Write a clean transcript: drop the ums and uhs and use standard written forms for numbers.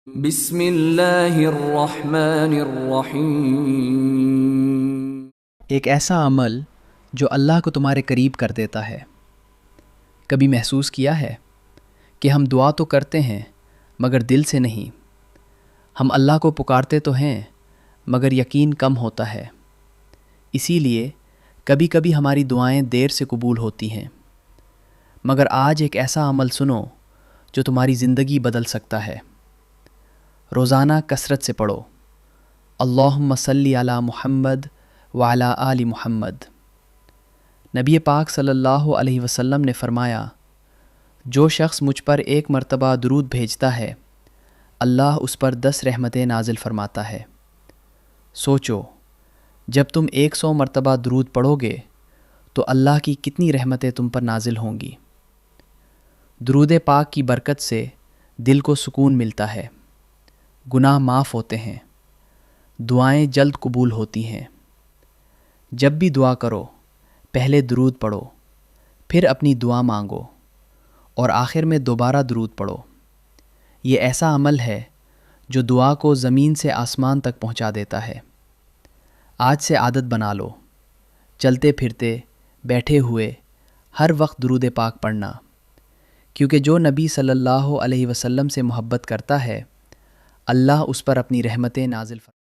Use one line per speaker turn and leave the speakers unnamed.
بسم اللہ الرحمن الرحیم۔
ایک ایسا عمل جو اللہ کو تمہارے قریب کر دیتا ہے۔ کبھی محسوس کیا ہے کہ ہم دعا تو کرتے ہیں مگر دل سے نہیں؟ ہم اللہ کو پکارتے تو ہیں مگر یقین کم ہوتا ہے۔ اسی لیے کبھی کبھی ہماری دعائیں دیر سے قبول ہوتی ہیں۔ مگر آج ایک ایسا عمل سنو جو تمہاری زندگی بدل سکتا ہے۔ روزانہ کثرت سے پڑھو اللہم صلی علی محمد وعلی آل محمد۔ نبی پاک صلی اللہ علیہ وسلم نے فرمایا، جو شخص مجھ پر ایک مرتبہ درود بھیجتا ہے اللہ اس پر 10 رحمتیں نازل فرماتا ہے۔ سوچو، جب تم 100 مرتبہ درود پڑھو گے تو اللہ کی کتنی رحمتیں تم پر نازل ہوں گی۔ درود پاک کی برکت سے دل کو سکون ملتا ہے، گناہ معاف ہوتے ہیں، دعائیں جلد قبول ہوتی ہیں۔ جب بھی دعا کرو پہلے درود پڑھو، پھر اپنی دعا مانگو اور آخر میں دوبارہ درود پڑھو۔ یہ ایسا عمل ہے جو دعا کو زمین سے آسمان تک پہنچا دیتا ہے۔ آج سے عادت بنا لو، چلتے پھرتے بیٹھے ہوئے ہر وقت درود پاک پڑھنا، کیونکہ جو نبی صلی اللہ علیہ وسلم سے محبت کرتا ہے اللہ اس پر اپنی رحمتیں نازل فرماتا ہے۔